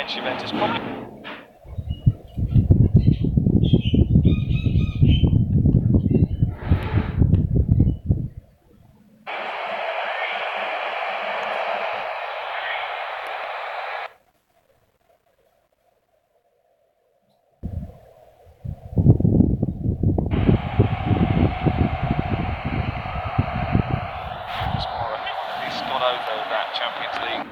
against Juventus. He's gone over that Champions League.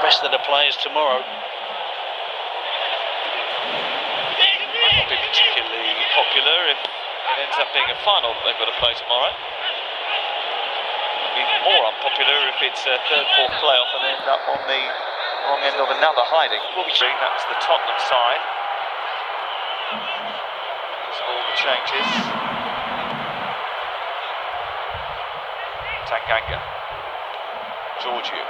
Rest of the players tomorrow. Might not be particularly popular if it ends up being a final that they've got to play tomorrow. It'll be even more unpopular if it's a third, fourth playoff and they end up on the wrong end of another hiding. We'll be seeing that's the Tottenham side. So all the changes. Tanganga, Giorgio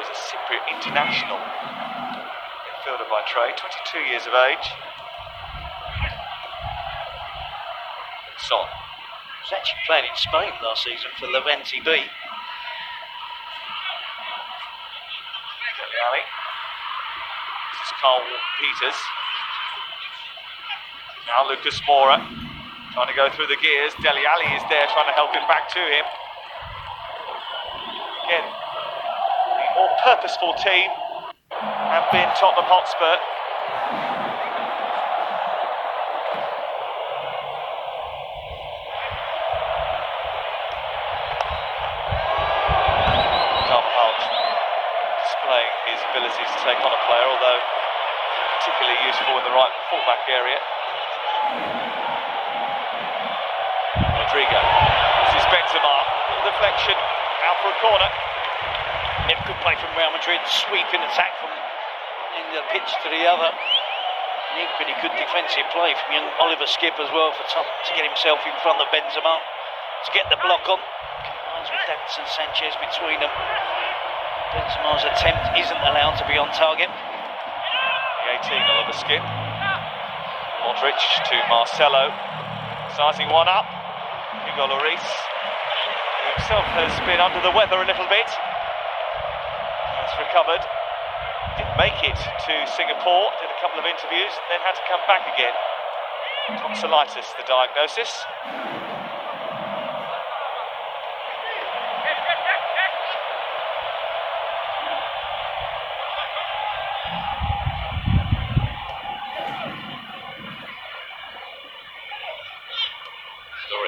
is a Cypriot international midfielder by trade, 22 years of age. Son Was actually playing in Spain last season for Levante B. Dele Alli. This is Carl Peters. Now Lucas Moura trying to go through the gears. Dele Alli is there trying to help him back to him. Again, the more purposeful team have been Tottenham Hotspur. Carvajal displaying his abilities to take on a player, although particularly useful in the right fullback area. Rodrigo. This is Benzema. Deflection. Out for a corner. Yeah, good play from Real Madrid. Sweeping attack from end of the pitch to the other. And equally good defensive play from young Oliver Skip as well for Tom to get himself in front of Benzema. To get the block on. Combines with Davinson Sanchez between them. Benzema's attempt isn't allowed to be on target. The 18, Oliver Skip. Modric to Marcelo. Sizing one up. Hugo Lloris, who himself has been under the weather a little bit. Has recovered. Didn't make it to Singapore, did a couple of interviews, then had to come back again. Tonsillitis, the diagnosis.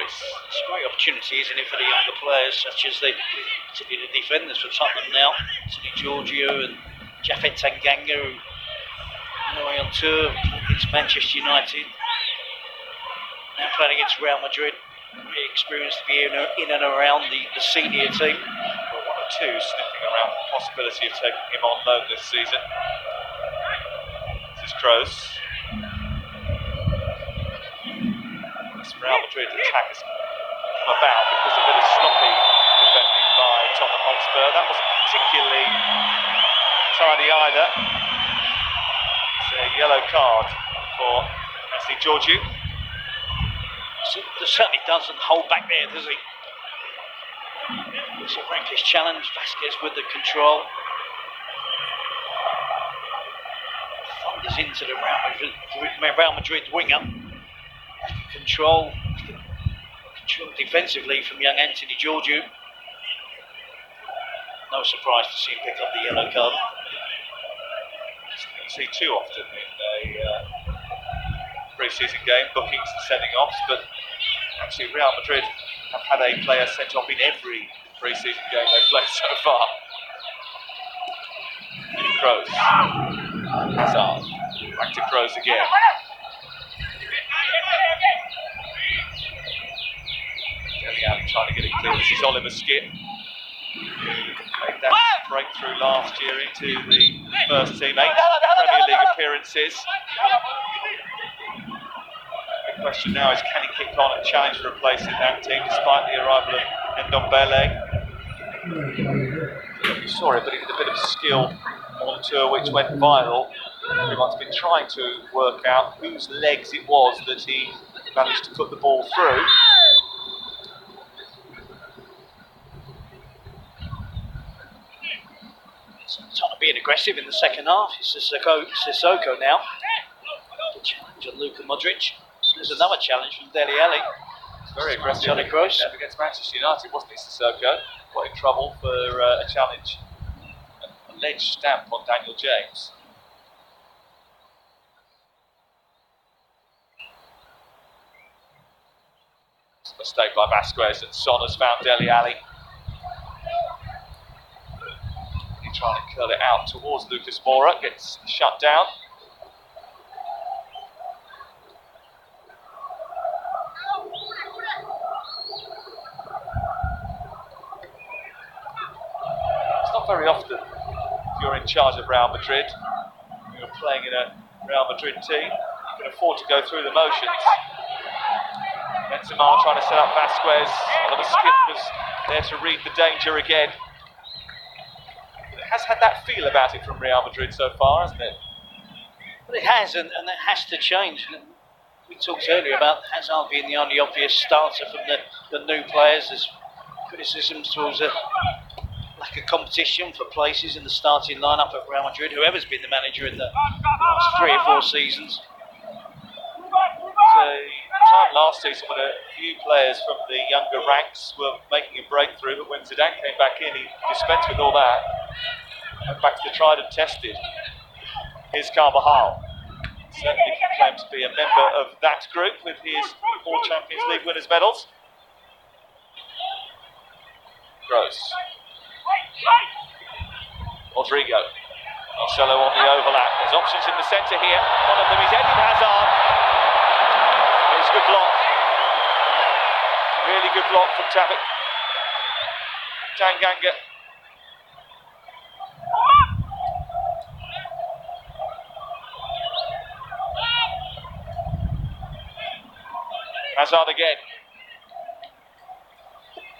It's a great opportunity, isn't it, for the younger players, such as particularly the defenders for Tottenham now, Anthony Giorgio and Japhet Tanganga, who are away on tour against Manchester United, now playing against Real Madrid. Very experienced to be in and around the senior team. Well, one or two sniffing around the possibility of taking him on loan this season. This is Kroos. Real Madrid attack has come about because of a bit of sloppy defending by Tottenham Hotspur. That wasn't particularly tidy either. It's a yellow card for Anthony Giorgio. Certainly doesn't hold back there, does he? It's a reckless challenge. Vasquez with the control. Thunders into the Real Madrid winger. Control defensively from young Anthony Giorgio. No surprise to see him pick up the yellow card. You see too often in a pre-season game, bookings and sending offs, but actually Real Madrid have had a player sent off in every pre-season game they've played so far. Kroos. Hazard. Back to Kroos again. Trying to get it clear. This is Oliver Skip. Made that breakthrough last year into the first team, 8 Premier League appearances. The question now is, can he kick on and challenge for a place in that team despite the arrival of Ndombele? You saw it, but he did a bit of skill on tour which went viral. Everyone's been trying to work out whose legs it was that he managed to put the ball through. Tottenham being aggressive in the second half. It's Sissoko now. The challenge on Luka Modric. There's another challenge from Dele Alli. Very aggressive. Johnny Gross against Manchester United, wasn't he, Sissoko? Got in trouble for a challenge, an alleged stamp on Daniel James. It's a mistake by Vasquez, and Son has found Dele Alli. He's trying to curl it out towards Lucas Moura, gets shut down. Very often, if you're in charge of Real Madrid, you're playing in a Real Madrid team, you can afford to go through the motions. Benzema trying to set up Vasquez. Oliver Skip was there to read the danger again. It has had that feel about it from Real Madrid so far, hasn't it? Well, it has, and it has to change. We talked earlier about Hazard being the only obvious starter from the new players. There's criticisms towards a lack of competition for places in the starting lineup of Real Madrid, whoever's been the manager in the last 3 or 4 seasons. It was a time last season when a few players from the younger ranks were making a breakthrough, but when Zidane came back in, he dispensed with all that. Went back to the tried and tested. Here's Carvajal. Certainly can claim to be a member of that group with his 4 Champions League winners' medals. Gross. Rodrigo. Marcelo on the overlap. There's options in the centre here. One of them is Eden Hazard. It's a good block. Really good block from Tanganga. Hazard again.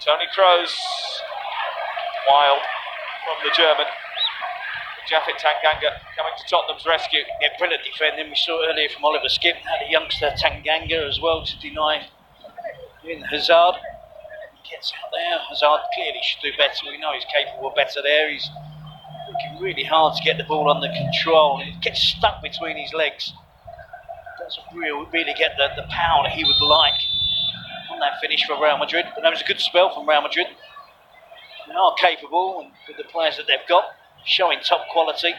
Toni Kroos. Wild from the German. Japhet Tanganga coming to Tottenham's rescue. Yeah, brilliant defending. We saw earlier from Oliver Skip. Had a youngster Tanganga as well to deny in Hazard. He gets out there. Hazard clearly should do better. We know he's capable of better there. He's working really hard to get the ball under control. It gets stuck between his legs. Doesn't really get the power that he would like on that finish for Real Madrid. But that was a good spell from Real Madrid. They are capable, and with the players that they've got, showing top quality.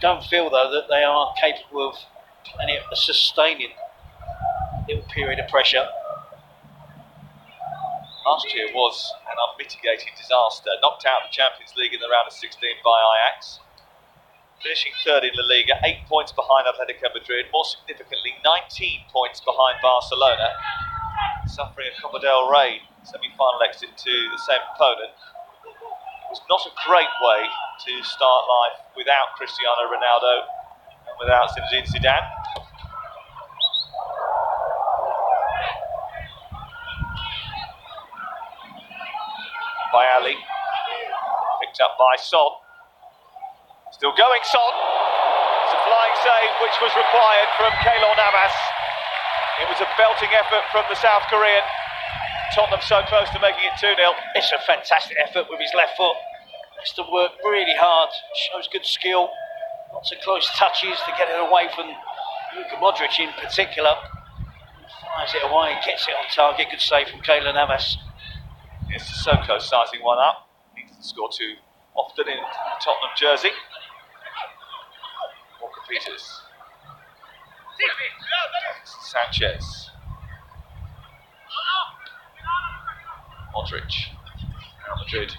Don't feel though that they are capable of sustaining a little period of pressure. Last year was an unmitigated disaster. Knocked out of the Champions League in the round of 16 by Ajax. Finishing 3rd in La Liga, 8 points behind Atletico Madrid. More significantly, 19 points behind Barcelona. Suffering a Copa del Rey semi-final exit to the same opponent. It was not a great way to start life without Cristiano Ronaldo and without Zinedine Zidane. By Ali, picked up by Son. Still going, Son. It's a flying save which was required from Keylor Navas. It was a belting effort from the South Korean. Tottenham so close to making it 2-0. It's a fantastic effort with his left foot. Has to work really hard. Shows good skill. Lots of close touches to get it away from Luka Modric in particular. Fires it away, gets it on target. Good save from Keylor Navas. Here's Sissoko sizing one up. Needs to score 2 often in the Tottenham jersey. Walker Peters. Sanchez. Modric. Real Madrid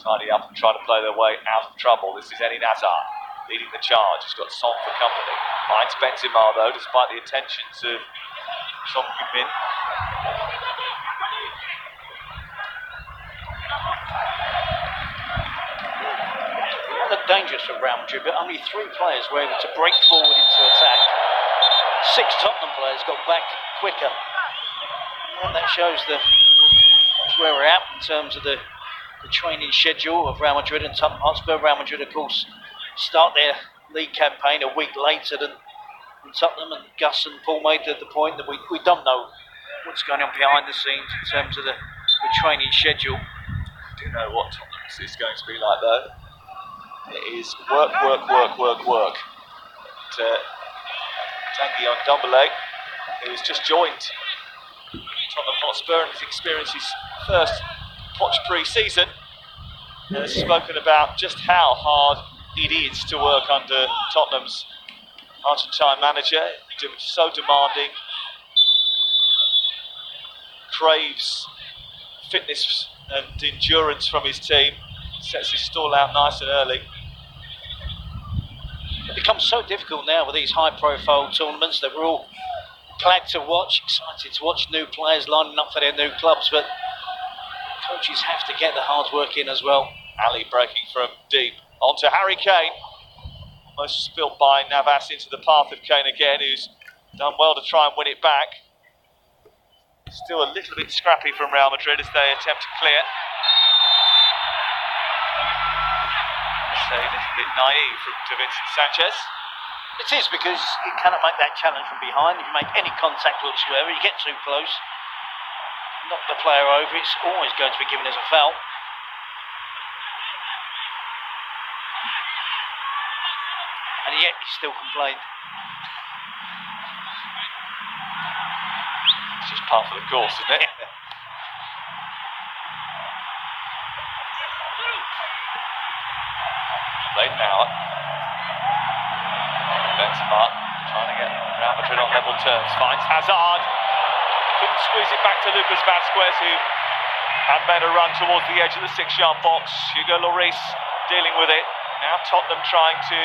tidy up and try to play their way out of trouble. This is Eden Hazard leading the charge. He's got Son for company. Finds Benzema though, despite the attentions of Son Heung-min. dangerous for Real Madrid, but only 3 players were able to break forward into attack. 6 Tottenham players got back quicker. And that shows where we're at in terms of the training schedule of Real Madrid and Tottenham Hotspur. Real Madrid, of course, start their league campaign a week later than Tottenham, and Gus and Paul made the point that we don't know what's going on behind the scenes in terms of the training schedule. I do know what Tottenham's is going to be like, though. It is work. Tanguy on Dumbele, who's just joined Tottenham Hotspur and has experienced his first Poch pre-season, has spoken about just how hard it is to work under Tottenham's Argentine manager. So demanding, craves fitness and endurance from his team, sets his stall out nice and early. It becomes so difficult now with these high-profile tournaments that we're all glad to watch, excited to watch new players lining up for their new clubs, but coaches have to get the hard work in as well. Ali breaking from deep onto Harry Kane, almost spilt by Navas into the path of Kane again, who's done well to try and win it back. Still a little bit scrappy from Real Madrid as they attempt to clear. A little bit naive from Davinson Sanchez. It is, because you cannot make that challenge from behind. If you make any contact whatsoever, you get too close, knock the player over, it's always going to be given as a foul. And yet he still complained. It's just part of the course, isn't it? Yeah. Played now. Benzema trying to get Real Madrid on level terms. Finds Hazard. Couldn't squeeze it back to Lucas Vazquez, who had made a run towards the edge of the 6-yard box. Hugo Lloris dealing with it. Now Tottenham trying to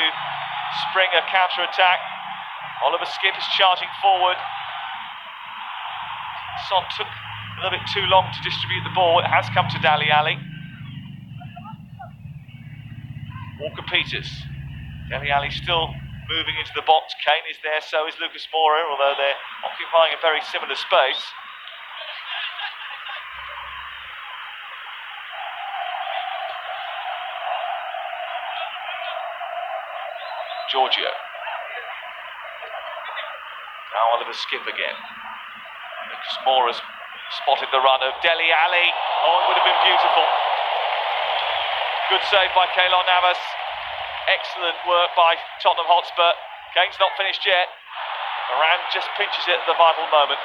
spring a counter-attack. Oliver Skip is charging forward. Son took a little bit too long to distribute the ball. It has come to Dele Alli. Walker Peters. Dele Alli still moving into the box. Kane is there, so is Lucas Moura, although they're occupying a very similar space. Giorgio. Now Oliver Skip again. Lucas Moura's spotted the run of Dele Alli. Oh, it would have been beautiful. Good save by Keylor Navas. Excellent work by Tottenham Hotspur. Kane's not finished yet. Moran just pinches it at the vital moment.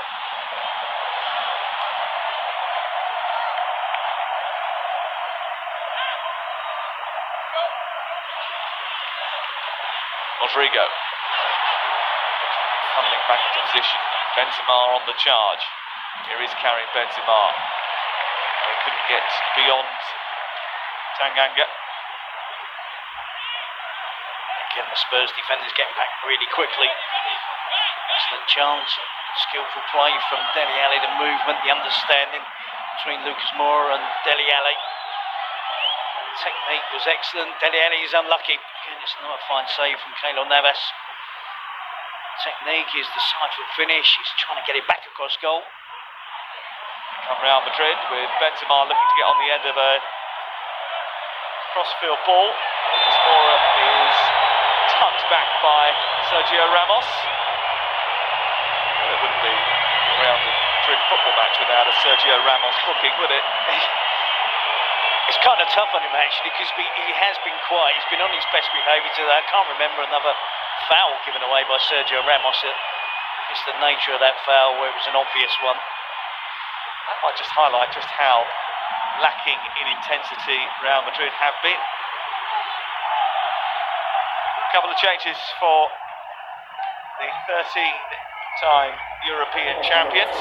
Rodrigo. Funneling back into position. Benzema on the charge. Here is Karim Benzema. They couldn't get beyond Tanganga. Again, the Spurs defenders getting back really quickly. Excellent chance, skillful play from Dele Alli, the movement, the understanding between Lucas Moura and Dele Alli. Technique was excellent. Dele Alli is unlucky. Again, it's another fine save from Keylor Navas. Technique is decisive finish. He's trying to get it back across goal. Come Real Madrid with Benzema looking to get on the end of a crossfield ball. Lucas Moura is tucked back by Sergio Ramos. Well, it wouldn't be a Real Madrid football match without a Sergio Ramos booking, would it? It's kind of tough on him actually, because he has been quiet. He's been on his best behaviour today. I can't remember another foul given away by Sergio Ramos. It's the nature of that foul where it was an obvious one. That might just highlight just how lacking in intensity Real Madrid have been. A couple of changes for the 13-time European champions.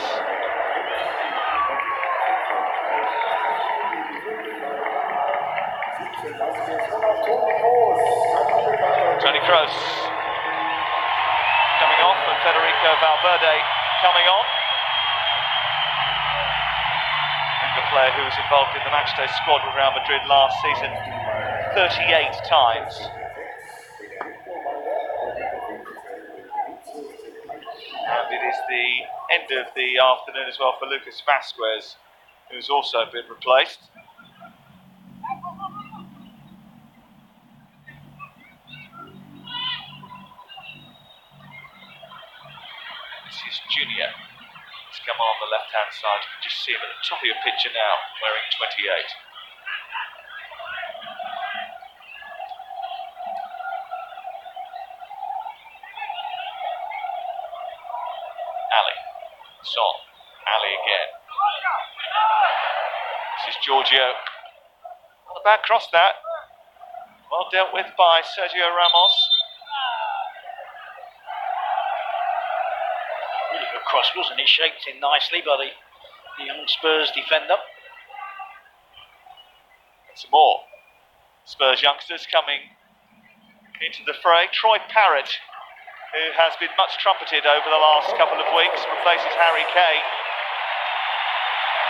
Toni Kroos coming off and Federico Valverde coming on. The player who was involved in the matchday squad with Real Madrid last season 38 times. And it is the end of the afternoon as well for Lucas Vasquez, who's also been replaced. This is Junior. He's come on the left-hand side. You can just see him at the top of your picture now, wearing 28. Ali. Son. Ali again. This is Giorgio. Not a bad cross that. Well dealt with by Sergio Ramos. Really good cross, wasn't it? Shaped in nicely by the young Spurs defender. And some more Spurs youngsters coming into the fray. Troy Parrott, who has been much trumpeted over the last couple of weeks, replaces Harry Kane.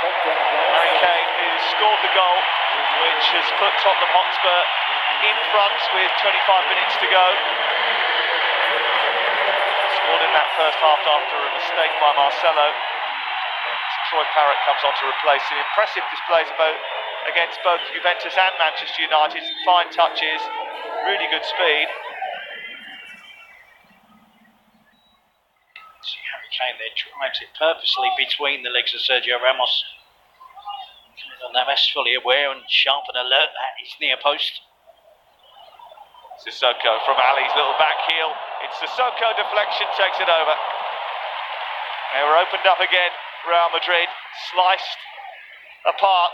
Harry Kane, who scored the goal, which has put Tottenham Hotspur in front with 25 minutes to go. Scored in that first half after a mistake by Marcelo. And Troy Parrott comes on to replace him. Impressive displays against both Juventus and Manchester United. Fine touches, really good speed. See Harry Kane there drives it purposely between the legs of Sergio Ramos. Navas fully aware and sharp and alert at his near post. Sissoko from Ali's little back heel. It's Sissoko deflection, takes it over. They were opened up again, Real Madrid, sliced apart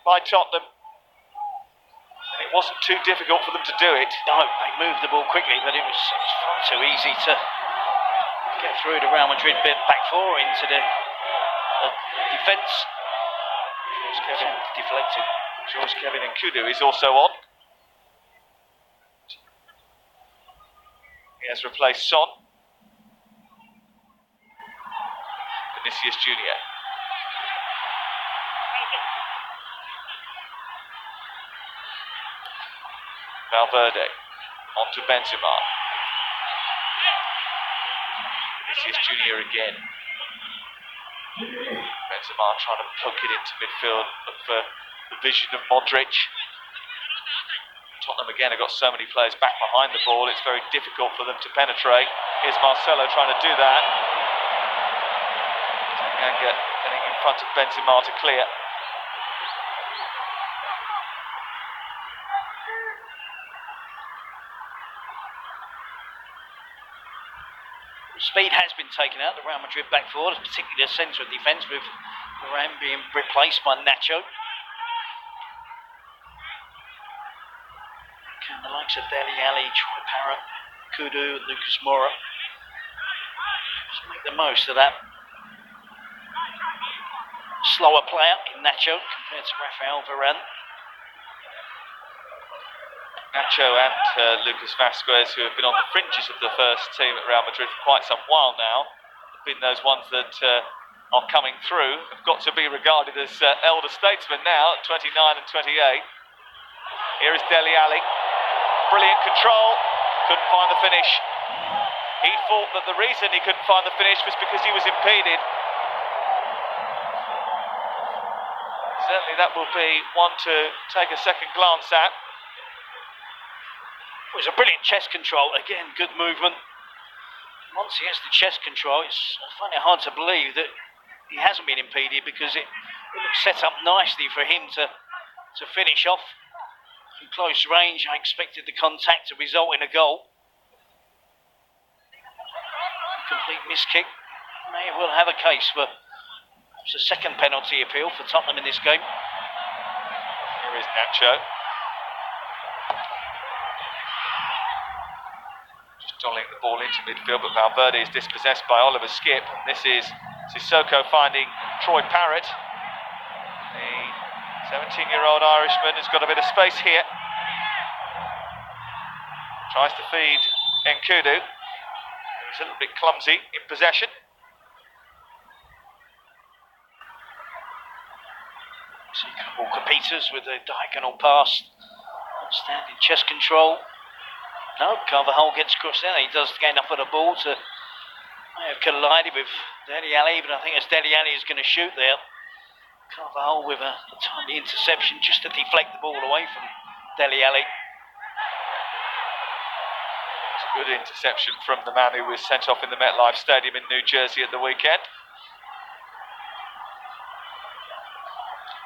by Tottenham. And it wasn't too difficult for them to do it. No, they moved the ball quickly, but it was far too easy to get through the Real Madrid back four into the defence. Deflected. George Kevin and Kudu is also on. He has replaced Son. Vinicius Junior. Valverde on to Benzema. Vinicius Junior again. Benzema trying to poke it into midfield, look for the vision of Modric. Tottenham again have got so many players back behind the ball, it's very difficult for them to penetrate. Here's Marcelo trying to do that. Tanganga getting in front of Benzema to clear. Speed has been taken out, the Real Madrid back forward, particularly the centre of defence, with Varane being replaced by Nacho. And the likes of Dele Alli, Troy Parrott, Kudu, and Lucas Moura just make the most of that slower player in Nacho compared to Rafael Varane. Nacho and Lucas Vasquez, who have been on the fringes of the first team at Real Madrid for quite some while now, have been those ones that are coming through, have got to be regarded as elder statesmen now at 29 and 28. Here is Dele Alli. Brilliant control, couldn't find the finish. He thought that the reason he couldn't find the finish was because he was impeded. Certainly that will be one to take a second glance at. It was a brilliant chest control, again, good movement. Once he has the chest control, I find it hard to believe that he hasn't been impeded, because it looks set up nicely for him to finish off. From close range, I expected the contact to result in a goal. Complete miss kick. May well have a case for a second penalty appeal for Tottenham in this game. Here is Nacho. Dolling the ball into midfield, but Valverde is dispossessed by Oliver Skip. This is Sissoko finding Troy Parrott. The 17-year-old Irishman has got a bit of space here. Tries to feed Nkudu, who's a little bit clumsy in possession. Walker Peters with a diagonal pass. Outstanding chest control. No, Carvajal gets across there. He does gain up at the ball to May have collided with Dele Alli, but I think as Dele Alli is going to shoot there, carve a hole with a tiny interception just to deflect the ball away from Dele Alli. It's a good interception from the man who was sent off in the MetLife Stadium in New Jersey at the weekend.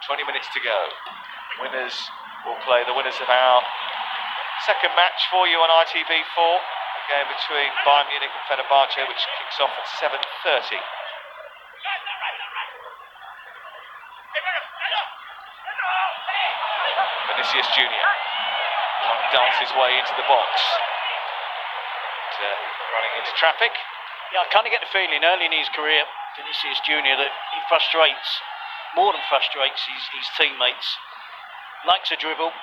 20 minutes to go. Winners will play the winners of our second match for you on ITV4. A game between Bayern Munich and Fenerbahce, which kicks off at 7:30. Vinicius Junior trying to dance his way into the box. Running into traffic. Yeah, I kind of get the feeling early in his career, Vinicius Junior, that he frustrates, more than frustrates his teammates. Likes a dribble,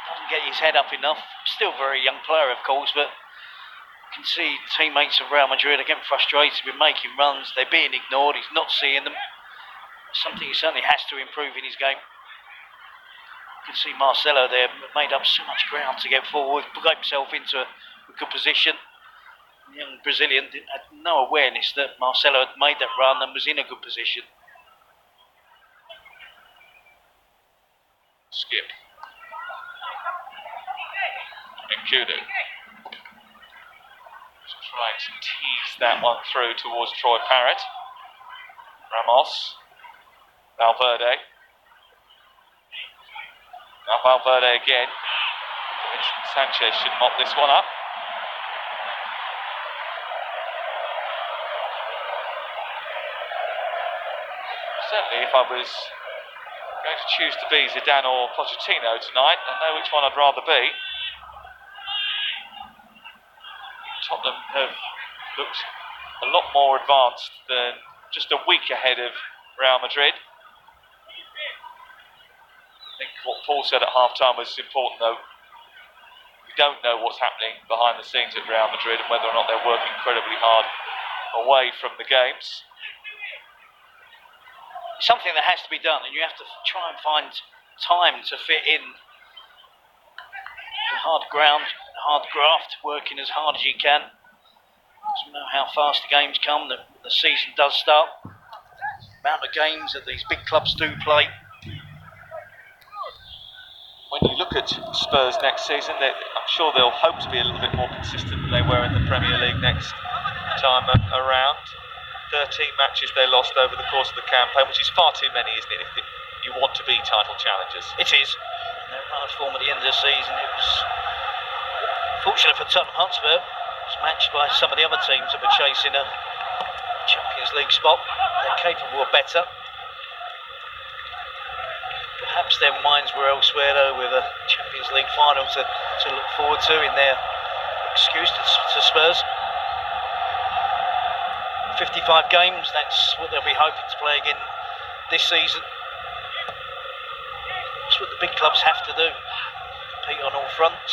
doesn't get his head up enough. Still a very young player, of course, but you can see teammates of Real Madrid are getting frustrated with making runs. They're being ignored. He's not seeing them. Something he certainly has to improve in his game. You can see Marcelo there made up so much ground to get forward, got himself into a good position. The young Brazilian had no awareness that Marcelo had made that run and was in a good position. Skip. And Kudu. Trying to tease that one through towards Troy Parrott. Ramos. Valverde. Now Valverde again. Sanchez should mop this one up. Certainly, if I was going to choose to be Zidane or Pochettino tonight, I know which one I'd rather be. Tottenham have looked a lot more advanced than just a week ahead of Real Madrid. I think what Paul said at half-time was important, though. We don't know what's happening behind the scenes at Real Madrid and whether or not they're working incredibly hard away from the games. It's something that has to be done, and you have to try and find time to fit in the hard ground, hard graft, working as hard as you can. Because we know how fast the games come, the season does start. The amount of games that these big clubs do play. When you look at Spurs next season, I'm sure they'll hope to be a little bit more consistent than they were in the Premier League next time around. 13 matches they lost over the course of the campaign, which is far too many, isn't it, if you want to be title challengers? It is. Their hard form at the end of the season, it was fortunate for Tottenham Hotspur. It was matched by some of the other teams that were chasing a Champions League spot. They're capable of better. Perhaps their minds were elsewhere, though, with a Champions League final to look forward to in their excuse to Spurs. 55 games, that's what they'll be hoping to play again this season. That's what the big clubs have to do, compete on all fronts.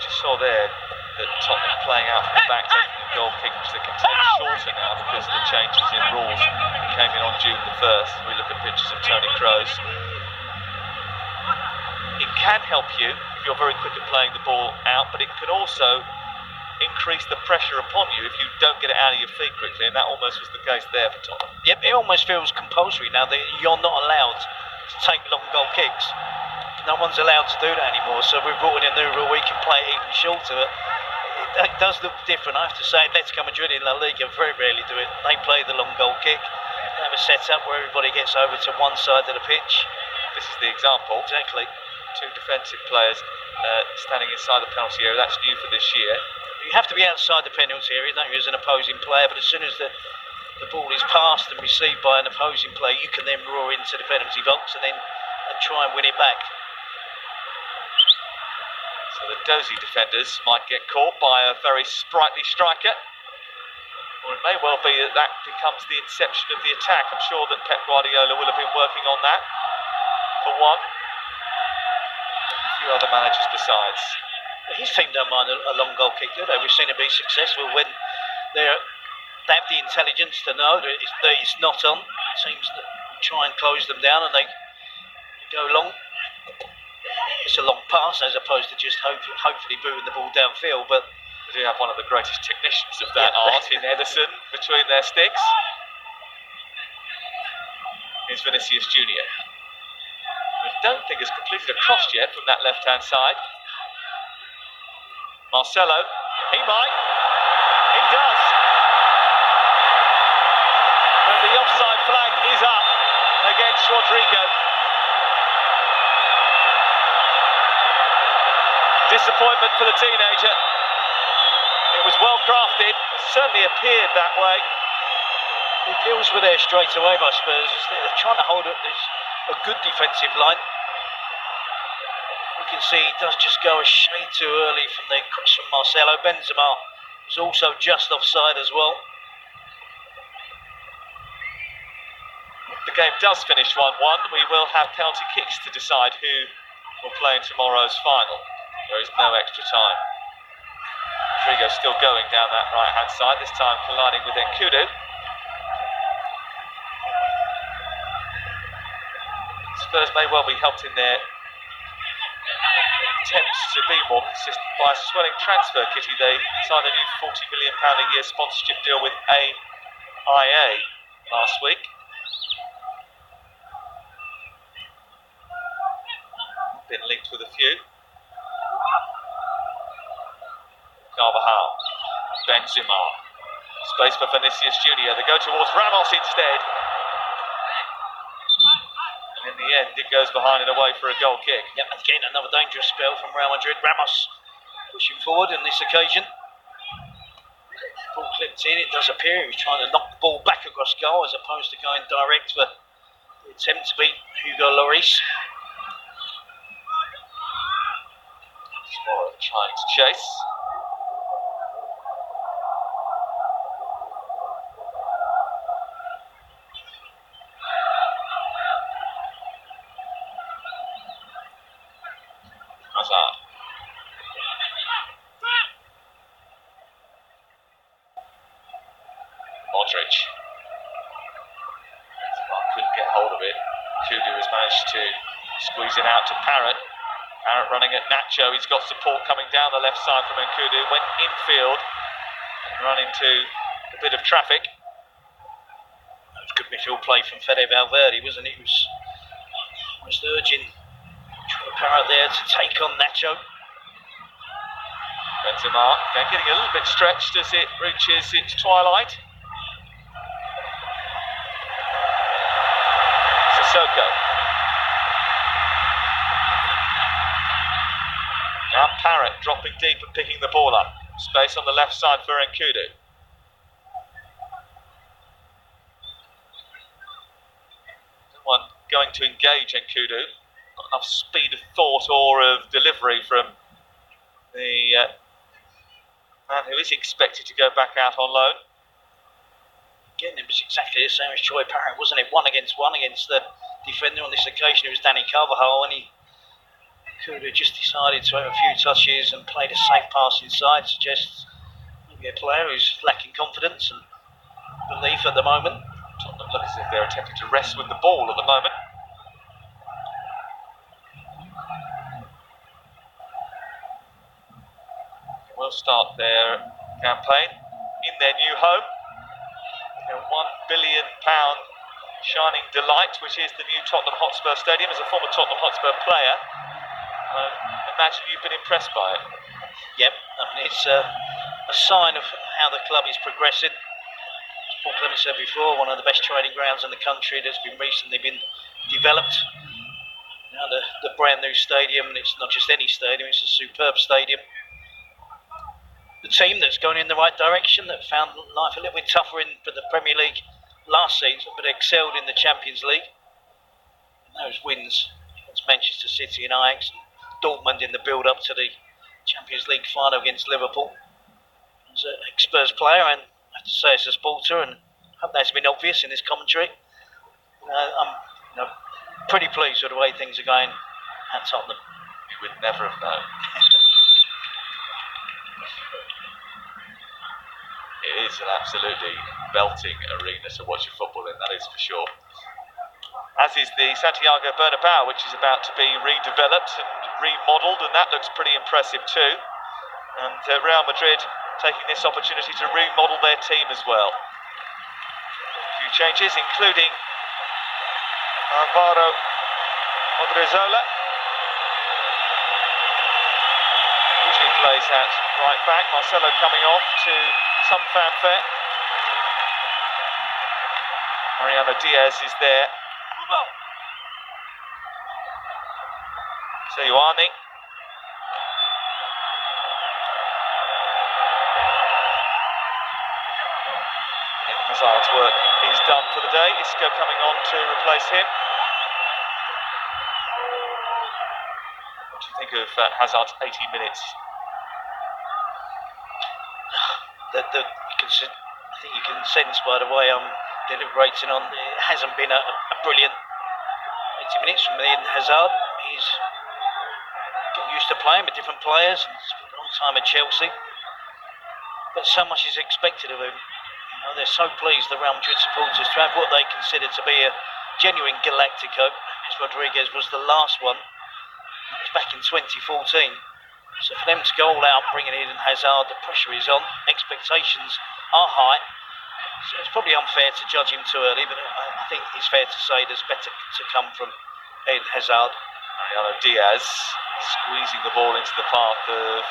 Just saw there that Tottenham playing out from the back, taking the goal kick, which they can take shorter now because of the changes in rules that came in on June the 1st. We look at pictures of Tony Kroos. It can help you if you're very quick at playing the ball out, but it can also increase the pressure upon you if you don't get it out of your feet quickly, and that almost was the case there for Tottenham. Yep, it almost feels compulsory now that you're not allowed to take long goal kicks. No one's allowed to do that anymore, so we've brought in a new rule. We can play it even shorter. It does look different, I have to say. Atletico Madrid in La Liga very rarely do it. They play the long goal kick. They have a set-up where everybody gets over to one side of the pitch. This is the example. Exactly. Two defensive players standing inside the penalty area. That's new for this year. You have to be outside the penalty area, don't you, as an opposing player, but as soon as the ball is passed and received by an opposing player, you can then roar into the penalty box and try and win it back. So the dozy defenders might get caught by a very sprightly striker, or it may well be that becomes the inception of the attack. I'm sure that Pep Guardiola will have been working on that, for one. A few other managers besides. His team don't mind a long goal kick, do they? We've seen it be successful when they have the intelligence to know that it's not on. Teams that try and close them down and they go long. It's a long pass as opposed to just hopefully booting the ball downfield. But We do have one of the greatest technicians of that art in Edison between their sticks. Here's Vinicius Junior. I don't think has completed a cross yet from that left-hand side. Marcelo, he might. He does. And the offside flag is up against Rodrigo. Disappointment for the teenager. It was well crafted, certainly appeared that way. The appeals were there straight away by Spurs. They're trying to hold up a good defensive line. You can see he does just go a shade too early from the cross from Marcelo. Benzema was also just offside as well. The game does finish 1-1. We will have penalty kicks to decide who will play in tomorrow's final. There is no extra time. Rodrigo still going down that right-hand side, this time colliding with Nkudu. Spurs may well be helped in their attempts to be more consistent by a swelling transfer kitty. They signed a new £40 million a year sponsorship deal with AIA last week. Been linked with a few. Carvajal, Benzema, space for Vinicius Junior. They go towards Ramos instead. And in the end, it goes behind and away for a goal kick. Yep, again another dangerous spell from Real Madrid. Ramos pushing forward on this occasion. Ball clipped in. It does appear he was trying to knock the ball back across goal as opposed to going direct for the attempt to beat Hugo Lloris. Suarez trying to chase. Hazard. Modric. Couldn't get hold of it. Kudu has managed to squeeze it out to Parrott. Parrott running at Nacho. He's got support coming down the left side from Nkudu. Went infield and run into a bit of traffic. That was good midfield play from Fede Valverde, wasn't it? He was almost urging Parrott there to take on Nacho. Benzema again getting a little bit stretched as it reaches its twilight. Sissoko. Now Parrott dropping deep and picking the ball up. Space on the left side for Nkudu. Someone going to engage Nkudu. Not enough speed of thought or of delivery from the man who is expected to go back out on loan. Again, it was exactly the same as Troy Parrott, wasn't it? 1 against 1 against the defender. On this occasion, it was Danny Carvajal, and he could have just decided to have a few touches and played a safe pass inside. Suggests maybe a player who's lacking confidence and belief at the moment. Tottenham look as if they're attempting to rest with the ball at the moment. Will start their campaign in their new home. Their £1 billion shining delight, which is the new Tottenham Hotspur Stadium. As a former Tottenham Hotspur player, I imagine you've been impressed by it. Yep, I mean it's a sign of how the club is progressing. As Paul Clement said before, one of the best training grounds in the country that's been recently been developed. Now the brand new stadium, and it's not just any stadium, it's a superb stadium. The team that's going in the right direction, that found life a little bit tougher for the Premier League last season, but excelled in the Champions League. And those wins against Manchester City and Ajax, and Dortmund in the build-up to the Champions League final against Liverpool. As an Spurs player, and I have to say as a supporter, and I hope that's been obvious in this commentary, I'm pretty pleased with the way things are going at Tottenham. You would never have known. It is an absolutely belting arena to watch your football in, that is for sure. As is the Santiago Bernabeu, which is about to be redeveloped and remodelled, and that looks pretty impressive too. And Real Madrid taking this opportunity to remodel their team as well. A few changes, including Alvaro Odriozola. Usually plays at right back. Marcelo coming off to some fanfare. Mariano Diaz is there. Seyuani. Hazard's work is done for the day. Isco coming on to replace him. What do you think of Hazard's 80 minutes? I think you can sense by the way I'm deliberating on, it hasn't been a brilliant 80 minutes from Eden Hazard. He's getting used to playing with different players and spent a long time at Chelsea. But so much is expected of him. You know, they're so pleased, the Real Madrid supporters, to have what they consider to be a genuine Galactico, as Rodriguez was the last one. It was back in 2014. So for them to go all out, bringing Eden Hazard, the pressure is on, expectations are high. So it's probably unfair to judge him too early, but I think it's fair to say there's better to come from Eden Hazard. Mariano Diaz squeezing the ball into the path of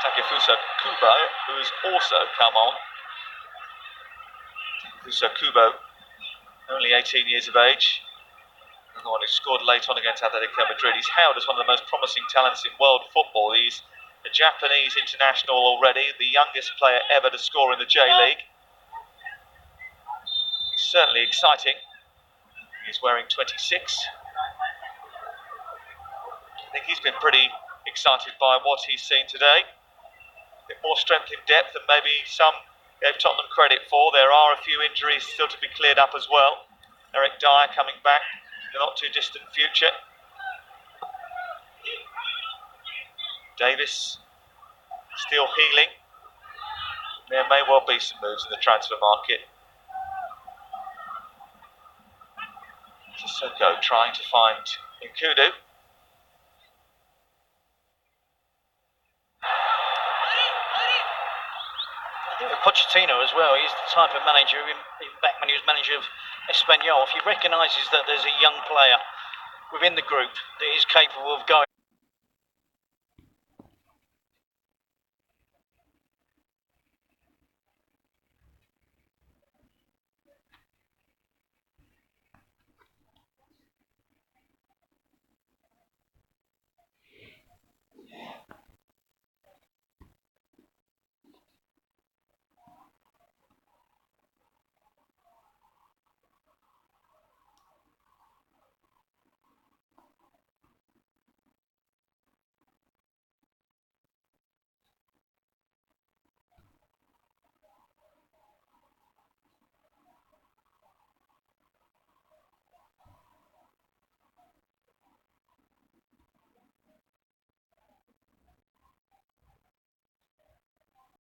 Takefusa Kubo, who's also come on. Takefusa Kubo, only 18 years of age, and the one who scored late on against Atletico Madrid. He's hailed as one of the most promising talents in world football. He's a Japanese international already, the youngest player ever to score in the J-League. He's certainly exciting. He's wearing 26. I think he's been pretty excited by what he's seen today. A bit more strength in depth than maybe some gave Tottenham credit for. There are a few injuries still to be cleared up as well. Eric Dyer coming back in the not too distant future. Davis still healing. There may well be some moves in the transfer market. Sissoko trying to find Nkudu. I think with Pochettino as well, he's the type of manager, even back when he was manager of Espanyol, if he recognises that there's a young player within the group that is capable of going